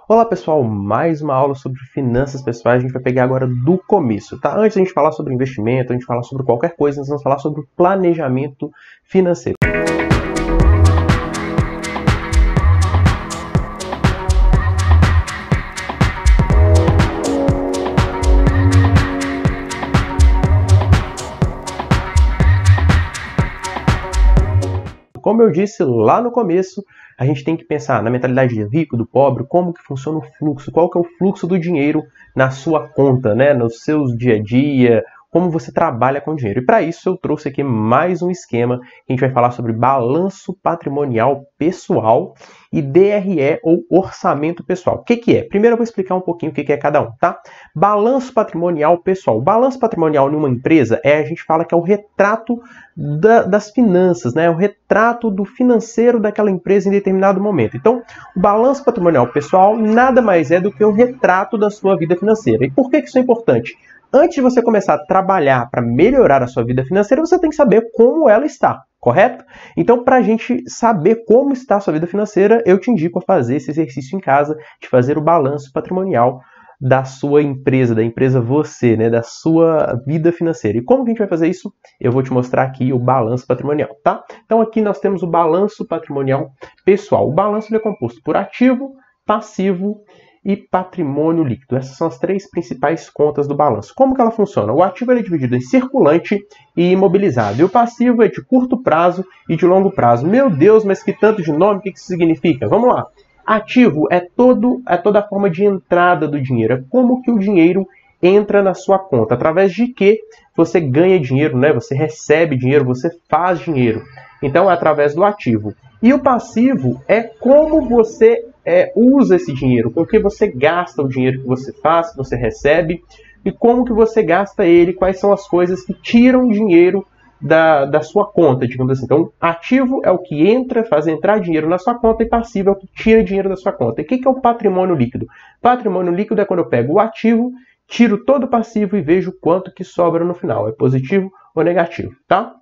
Olá pessoal, mais uma aula sobre finanças pessoais. A gente vai pegar agora do começo, tá? Antes de a gente falar sobre investimento, a gente falar sobre qualquer coisa, nós vamos falar sobre planejamento financeiro. Como eu disse lá no começo, a gente tem que pensar na mentalidade do rico, do pobre, como que funciona o fluxo, qual que é o fluxo do dinheiro na sua conta, né, nos seus dia a dia, como você trabalha com dinheiro. E para isso eu trouxe aqui mais um esquema que a gente vai falar sobre balanço patrimonial pessoal e DRE ou orçamento pessoal. O que que é? Primeiro eu vou explicar um pouquinho o que é cada um, tá? Balanço patrimonial pessoal. O balanço patrimonial em uma empresa a gente fala que é o retrato das finanças, né? O retrato do financeiro daquela empresa em determinado momento. Então, o balanço patrimonial pessoal nada mais é do que o retrato da sua vida financeira. E por que isso é importante? Antes de você começar a trabalhar para melhorar a sua vida financeira, você tem que saber como ela está, correto? Então, para a gente saber como está a sua vida financeira, eu te indico a fazer esse exercício em casa, de fazer o balanço patrimonial da sua empresa, da empresa você, né, da sua vida financeira. E como que a gente vai fazer isso? Eu vou te mostrar aqui o balanço patrimonial, tá? Então aqui nós temos o balanço patrimonial pessoal. O balanço é composto por ativo, passivo e patrimônio líquido. Essas são as três principais contas do balanço. Como que ela funciona? O ativo é dividido em circulante e imobilizado. E o passivo é de curto prazo e de longo prazo. Meu Deus, mas que tanto de nome, o que isso significa? Vamos lá. Ativo é toda a forma de entrada do dinheiro. É como que o dinheiro entra na sua conta. Através de que você ganha dinheiro, né? Você recebe dinheiro, você faz dinheiro. Então, é através do ativo. E o passivo é como você usa esse dinheiro, com que você gasta o dinheiro que você faz, que você recebe, e como que você gasta ele, quais são as coisas que tiram dinheiro da sua conta, digamos assim. Então, ativo é o que faz entrar dinheiro na sua conta, e passivo é o que tira dinheiro da sua conta. E o que é o patrimônio líquido? Patrimônio líquido é quando eu pego o ativo, tiro todo o passivo e vejo quanto que sobra no final. É positivo ou negativo, tá?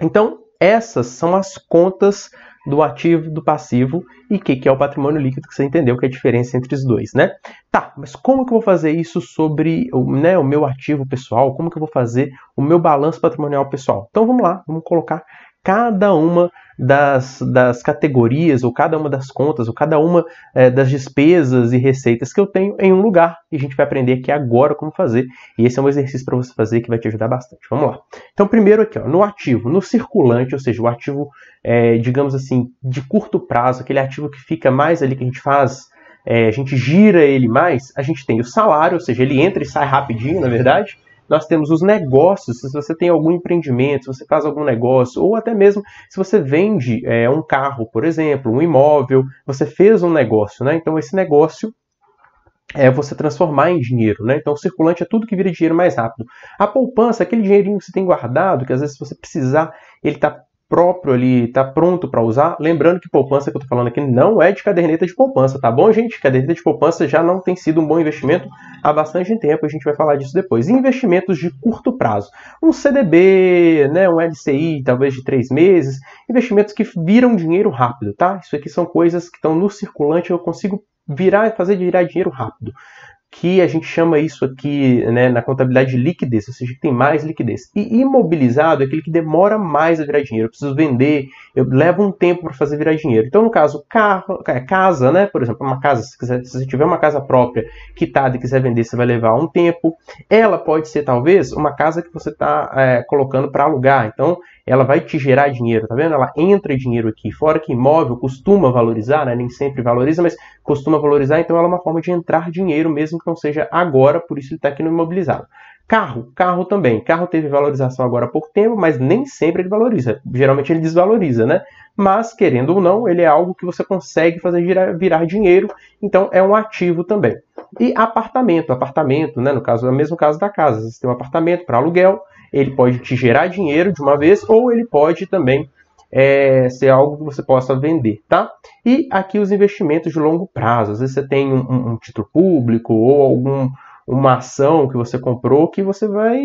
Então, essas são as contas do ativo, do passivo, e o que é o patrimônio líquido, que você entendeu que é a diferença entre os dois, né? Tá, mas como que eu vou fazer isso sobre o meu ativo pessoal? Como que eu vou fazer o meu balanço patrimonial pessoal? Então vamos lá, vamos colocar cada uma das categorias, ou cada uma das contas, ou cada uma das despesas e receitas que eu tenho em um lugar. E a gente vai aprender aqui agora como fazer. E esse é um exercício para você fazer que vai te ajudar bastante. Vamos lá. Então, primeiro aqui, ó, no ativo, no circulante, ou seja, o ativo, digamos assim, de curto prazo, aquele ativo que fica mais ali, que a gente faz, a gente gira ele mais, a gente tem o salário, ou seja, ele entra e sai rapidinho, na verdade. Nós temos os negócios, se você tem algum empreendimento, se você faz algum negócio, ou até mesmo se você vende um carro, por exemplo, um imóvel, você fez um negócio, né? Então esse negócio é você transformar em dinheiro, né? Então o circulante é tudo que vira dinheiro mais rápido. A poupança, aquele dinheirinho que você tem guardado, que às vezes se você precisar, ele está próprio ali, está pronto para usar. Lembrando que poupança que eu estou falando aqui não é de caderneta de poupança, tá bom, gente? Caderneta de poupança já não tem sido um bom investimento há bastante tempo, a gente vai falar disso depois. Investimentos de curto prazo, um CDB, né, um LCI, talvez de 3 meses, investimentos que viram dinheiro rápido, tá? Isso aqui são coisas que estão no circulante, eu consigo fazer virar dinheiro rápido, que a gente chama isso aqui, né, na contabilidade de liquidez, ou seja, que tem mais liquidez. E imobilizado é aquele que demora mais a virar dinheiro. Eu preciso vender, eu levo um tempo para fazer virar dinheiro. Então, no caso, casa, né, por exemplo, uma casa, se você tiver uma casa própria quitada e quiser vender, você vai levar um tempo. Ela pode ser, talvez, uma casa que você está colocando para alugar. Então, ela vai te gerar dinheiro, tá vendo? Ela entra dinheiro aqui. Fora que imóvel costuma valorizar, né? Nem sempre valoriza, mas costuma valorizar, então ela é uma forma de entrar dinheiro, mesmo que não seja agora, por isso ele está aqui no imobilizado. Carro também. Carro teve valorização agora há pouco tempo, mas nem sempre ele valoriza. Geralmente ele desvaloriza, né? Mas, querendo ou não, ele é algo que você consegue fazer virar dinheiro, então é um ativo também. E apartamento, né? No caso, é o mesmo caso da casa. Você tem um apartamento para aluguel, ele pode te gerar dinheiro de uma vez, ou ele pode também ser algo que você possa vender, tá? E aqui os investimentos de longo prazo. Às vezes você tem um título público ou uma ação que você comprou que você vai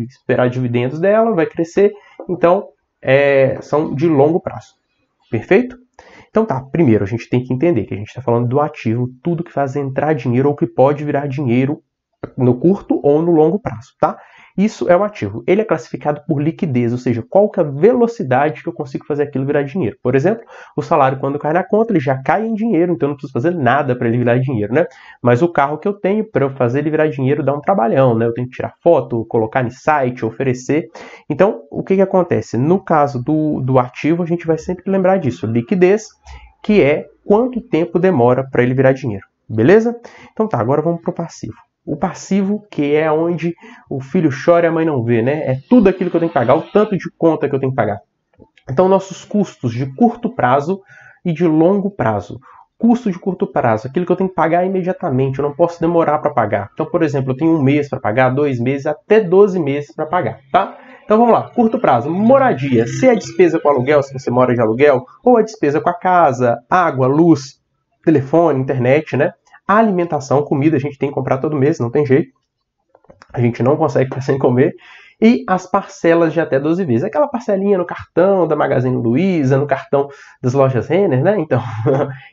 esperar dividendos dela, vai crescer. Então, são de longo prazo. Perfeito? Então tá, primeiro a gente tem que entender que a gente está falando do ativo, tudo que faz entrar dinheiro ou que pode virar dinheiro no curto ou no longo prazo, tá? Isso é o ativo. Ele é classificado por liquidez, ou seja, qual que é a velocidade que eu consigo fazer aquilo virar dinheiro. Por exemplo, o salário quando cai na conta, ele já cai em dinheiro, então eu não preciso fazer nada para ele virar dinheiro, né? Mas o carro que eu tenho, para eu fazer ele virar dinheiro, dá um trabalhão, né? Eu tenho que tirar foto, colocar no site, oferecer. Então, o que acontece? No caso do ativo, a gente vai sempre lembrar disso. Liquidez, que é quanto tempo demora para ele virar dinheiro. Beleza? Então tá, agora vamos para o passivo. O passivo, que é onde o filho chora e a mãe não vê, né? É tudo aquilo que eu tenho que pagar, o tanto de conta que eu tenho que pagar. Então, nossos custos de curto prazo e de longo prazo. Custo de curto prazo, aquilo que eu tenho que pagar imediatamente, eu não posso demorar para pagar. Então, por exemplo, eu tenho 1 mês para pagar, 2 meses, até 12 meses para pagar, tá? Então vamos lá, curto prazo, moradia. Se é despesa com aluguel, se você mora de aluguel, ou a despesa com a casa, água, luz, telefone, internet, né? A alimentação, comida, a gente tem que comprar todo mês, não tem jeito. A gente não consegue ficar sem comer. E as parcelas de até 12 vezes. Aquela parcelinha no cartão da Magazine Luiza, no cartão das lojas Renner, né? Então,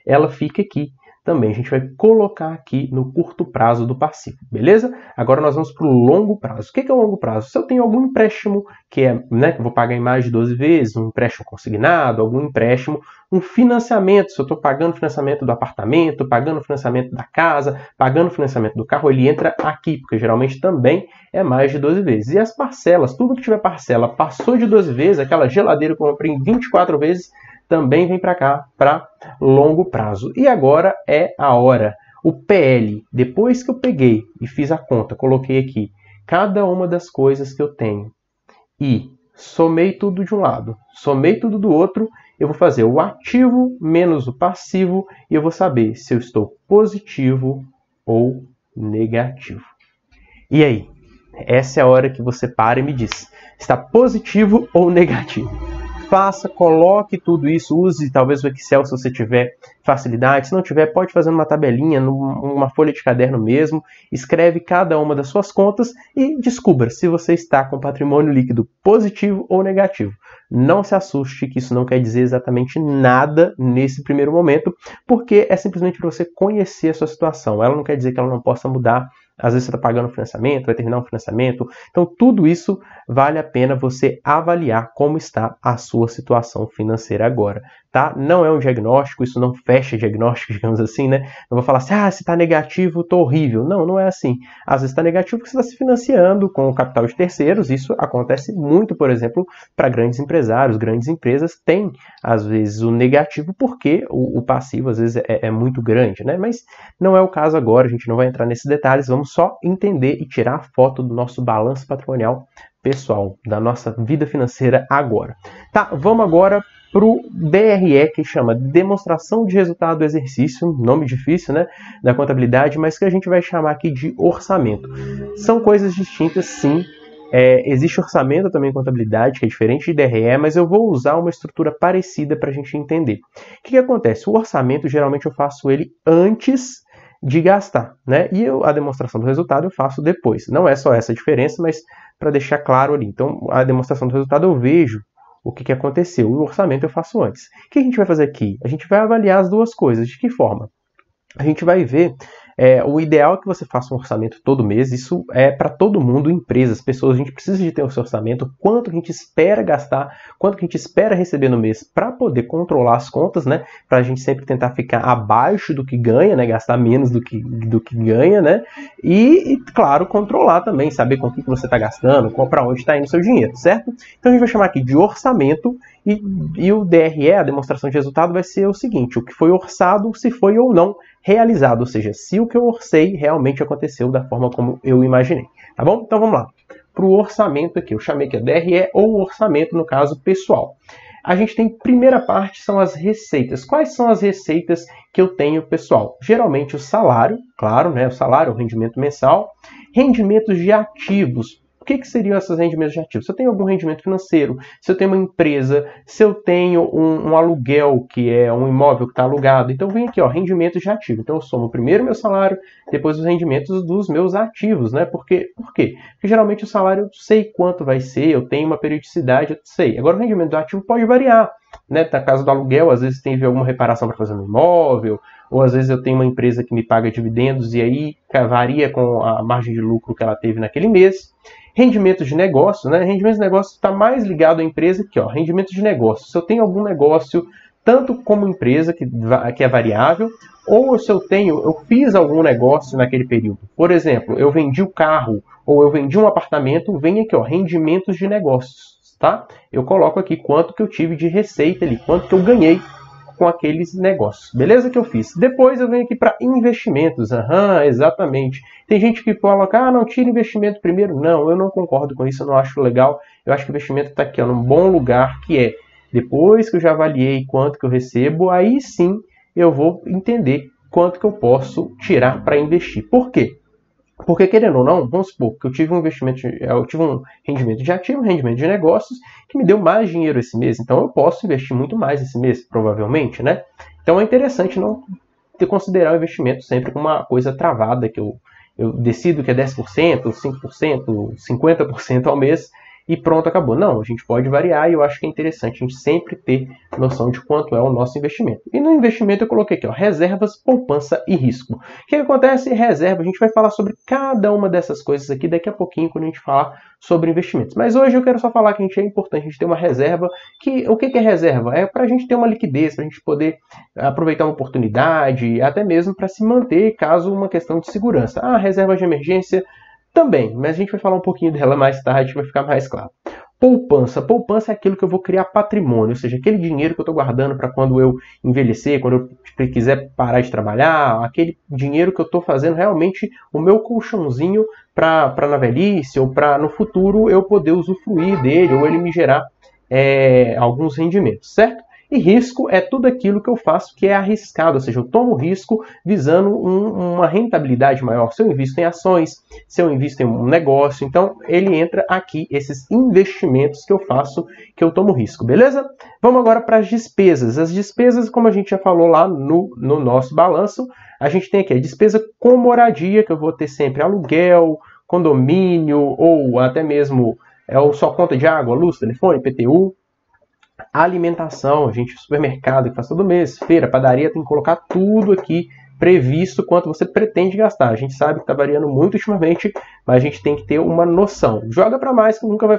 ela fica aqui também. A gente vai colocar aqui no curto prazo do passivo, beleza? Agora nós vamos para o longo prazo. O que é o longo prazo? Se eu tenho algum empréstimo que eu vou pagar em mais de 12 vezes, um empréstimo consignado, algum empréstimo, um financiamento, se eu estou pagando financiamento do apartamento, pagando financiamento da casa, pagando financiamento do carro, ele entra aqui, porque geralmente também é mais de 12 vezes. E as parcelas, tudo que tiver parcela passou de 12 vezes, aquela geladeira que eu comprei em 24 vezes, também vem para cá, para longo prazo. E agora é a hora. O PL, depois que eu peguei e fiz a conta, coloquei aqui cada uma das coisas que eu tenho e somei tudo de um lado, somei tudo do outro, eu vou fazer o ativo menos o passivo e eu vou saber se eu estou positivo ou negativo. E aí? Essa é a hora que você para e me diz, está positivo ou negativo? Faça, coloque tudo isso, use talvez o Excel se você tiver facilidade, se não tiver pode fazer numa tabelinha, numa folha de caderno mesmo, escreve cada uma das suas contas e descubra se você está com patrimônio líquido positivo ou negativo. Não se assuste que isso não quer dizer exatamente nada nesse primeiro momento, porque é simplesmente para você conhecer a sua situação, ela não quer dizer que ela não possa mudar. Às vezes você está pagando financiamento, vai terminar um financiamento. Então, tudo isso vale a pena você avaliar como está a sua situação financeira agora, tá? Não é um diagnóstico, isso não fecha diagnóstico, digamos assim, né? Não vou falar assim, se está negativo, estou horrível. Não, não é assim. Às vezes está negativo porque você está se financiando com o capital de terceiros. Isso acontece muito, por exemplo, para grandes empresários, grandes empresas têm, às vezes, o negativo porque o passivo, às vezes, é muito grande, né? Mas não é o caso agora, a gente não vai entrar nesses detalhes, vamos só entender e tirar a foto do nosso balanço patrimonial pessoal, da nossa vida financeira agora. Tá, vamos agora para o DRE, que chama Demonstração de Resultado do Exercício, nome difícil, né, da contabilidade, mas que a gente vai chamar aqui de orçamento. São coisas distintas, sim. Existe orçamento também em contabilidade, que é diferente de DRE, mas eu vou usar uma estrutura parecida para a gente entender. O que acontece? O orçamento, geralmente eu faço ele antes de gastar, né? E a demonstração do resultado eu faço depois. Não é só essa a diferença, mas para deixar claro ali. Então, a demonstração do resultado eu vejo o que aconteceu. O orçamento eu faço antes. O que a gente vai fazer aqui? A gente vai avaliar as duas coisas. De que forma? A gente vai ver o ideal é que você faça um orçamento todo mês. Isso é para todo mundo, empresas, pessoas. A gente precisa de ter o seu orçamento, quanto a gente espera gastar, quanto que a gente espera receber no mês para poder controlar as contas, né? Para a gente sempre tentar ficar abaixo do que ganha, né? Gastar menos do que ganha, né? E, claro, controlar também, saber com o que você está gastando, para onde está indo o seu dinheiro, certo? Então a gente vai chamar aqui de orçamento e o DRE, a demonstração de resultado, vai ser o seguinte: o que foi orçado, se foi ou não realizado, ou seja, se o que eu orcei realmente aconteceu da forma como eu imaginei, tá bom? Então vamos lá, para o orçamento aqui, eu chamei aqui a DRE ou orçamento no caso pessoal. A gente tem, primeira parte, são as receitas. Quais são as receitas que eu tenho pessoal? Geralmente o salário, claro, né? O salário, o rendimento mensal, rendimentos de ativos. O que seriam esses rendimentos de ativos? Se eu tenho algum rendimento financeiro, se eu tenho uma empresa, se eu tenho um aluguel, que é um imóvel que está alugado, então vem aqui, ó, rendimentos de ativos. Então eu somo primeiro meu salário, depois os rendimentos dos meus ativos, né? Por quê? Porque geralmente o salário eu sei quanto vai ser, eu tenho uma periodicidade, eu sei. Agora o rendimento do ativo pode variar. né? Na casa do aluguel, às vezes tem alguma reparação para fazer no imóvel, ou às vezes eu tenho uma empresa que me paga dividendos e aí varia com a margem de lucro que ela teve naquele mês. Rendimentos de negócio, né? Rendimentos de negócio está mais ligado à empresa aqui, ó. Rendimentos de negócio. Se eu tenho algum negócio, tanto como empresa, que é variável, ou se eu fiz algum negócio naquele período. Por exemplo, eu vendi o carro, ou eu vendi um apartamento, vem aqui, ó, rendimentos de negócios, tá? Eu coloco aqui quanto que eu tive de receita ali, quanto que eu ganhei com aqueles negócios. Beleza que eu fiz. Depois eu venho aqui para investimentos. Exatamente. Tem gente que coloca, não, tira investimento primeiro. Não, eu não concordo com isso, eu não acho legal. Eu acho que o investimento está aqui, ó, num bom lugar, que é, depois que eu já avaliei quanto que eu recebo, aí sim eu vou entender quanto que eu posso tirar para investir. Por quê? Porque, querendo ou não, vamos supor que eu tive um rendimento de ativo, um rendimento de negócios, que me deu mais dinheiro esse mês. Então, eu posso investir muito mais esse mês, provavelmente, né? Então, é interessante não considerar o investimento sempre como uma coisa travada, que eu decido que é 10%, 5%, 50% ao mês, e pronto, acabou. Não, a gente pode variar e eu acho que é interessante a gente sempre ter noção de quanto é o nosso investimento. E no investimento eu coloquei aqui, ó, reservas, poupança e risco. O que acontece? Reserva, a gente vai falar sobre cada uma dessas coisas aqui daqui a pouquinho quando a gente falar sobre investimentos. Mas hoje eu quero só falar que é importante a gente ter uma reserva. O que é reserva? É para a gente ter uma liquidez, para a gente poder aproveitar uma oportunidade, até mesmo para se manter caso uma questão de segurança. Reserva de emergência também, mas a gente vai falar um pouquinho dela mais tarde, vai ficar mais claro. Poupança. Poupança é aquilo que eu vou criar patrimônio, ou seja, aquele dinheiro que eu estou guardando para quando eu envelhecer, quando eu quiser parar de trabalhar, aquele dinheiro que eu estou fazendo realmente o meu colchãozinho para na velhice ou para no futuro eu poder usufruir dele ou ele me gerar alguns rendimentos, certo? E risco é tudo aquilo que eu faço que é arriscado, ou seja, eu tomo risco visando uma rentabilidade maior. Se eu invisto em ações, se eu invisto em um negócio, então ele entra aqui, esses investimentos que eu faço, que eu tomo risco, beleza? Vamos agora para as despesas. As despesas, como a gente já falou lá no nosso balanço, a gente tem aqui a despesa com moradia, que eu vou ter sempre aluguel, condomínio, ou até mesmo só conta de água, luz, telefone, IPTU. Alimentação, supermercado que faz todo mês, feira, padaria, tem que colocar tudo aqui previsto quanto você pretende gastar. A gente sabe que está variando muito ultimamente, mas a gente tem que ter uma noção. Joga para mais que nunca vai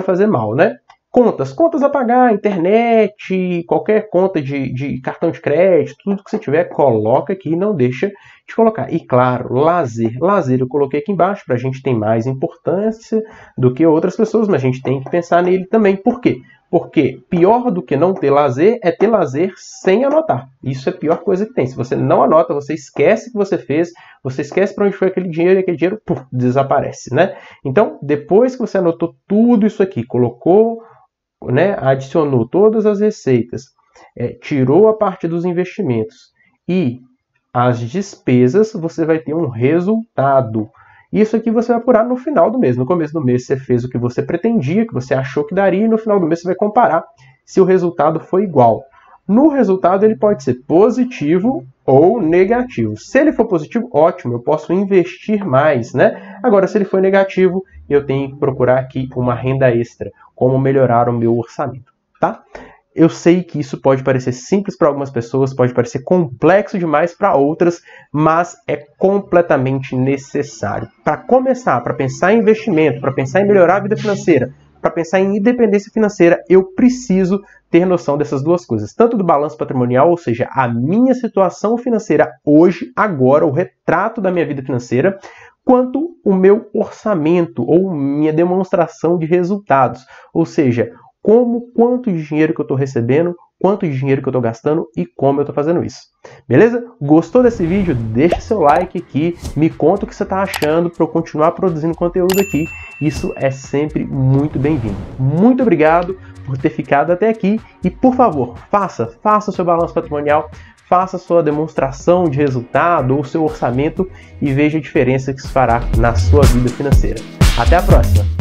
fazer mal, né? Contas a pagar, internet, qualquer conta de cartão de crédito, tudo que você tiver, coloca aqui, não deixa de colocar. E claro, lazer. Lazer eu coloquei aqui embaixo, para a gente ter mais importância do que outras pessoas, mas a gente tem que pensar nele também. Por quê? Porque pior do que não ter lazer é ter lazer sem anotar. Isso é a pior coisa que tem. Se você não anota, você esquece o que você fez, você esquece para onde foi aquele dinheiro e aquele dinheiro desaparece, né? Então, depois que você anotou tudo isso aqui, colocou, né, adicionou todas as receitas, tirou a parte dos investimentos e as despesas, você vai ter um resultado. Isso aqui você vai apurar no final do mês. No começo do mês você fez o que você pretendia, que você achou que daria, e no final do mês você vai comparar se o resultado foi igual. No resultado ele pode ser positivo ou negativo. Se ele for positivo, ótimo, eu posso investir mais, né? Agora, se ele for negativo, eu tenho que procurar aqui uma renda extra, como melhorar o meu orçamento, tá? Eu sei que isso pode parecer simples para algumas pessoas, pode parecer complexo demais para outras, mas é completamente necessário. Para começar, para pensar em investimento, para pensar em melhorar a vida financeira, para pensar em independência financeira, eu preciso ter noção dessas duas coisas. Tanto do balanço patrimonial, ou seja, a minha situação financeira hoje, agora, o retrato da minha vida financeira, quanto o meu orçamento ou minha demonstração de resultados, ou seja, quanto de dinheiro que eu estou recebendo, quanto de dinheiro que eu estou gastando e como eu estou fazendo isso. Beleza? Gostou desse vídeo? Deixa seu like aqui, me conta o que você está achando para eu continuar produzindo conteúdo aqui. Isso é sempre muito bem-vindo. Muito obrigado por ter ficado até aqui e, por favor, faça o seu balanço patrimonial, faça a sua demonstração de resultado ou seu orçamento e veja a diferença que isso fará na sua vida financeira. Até a próxima!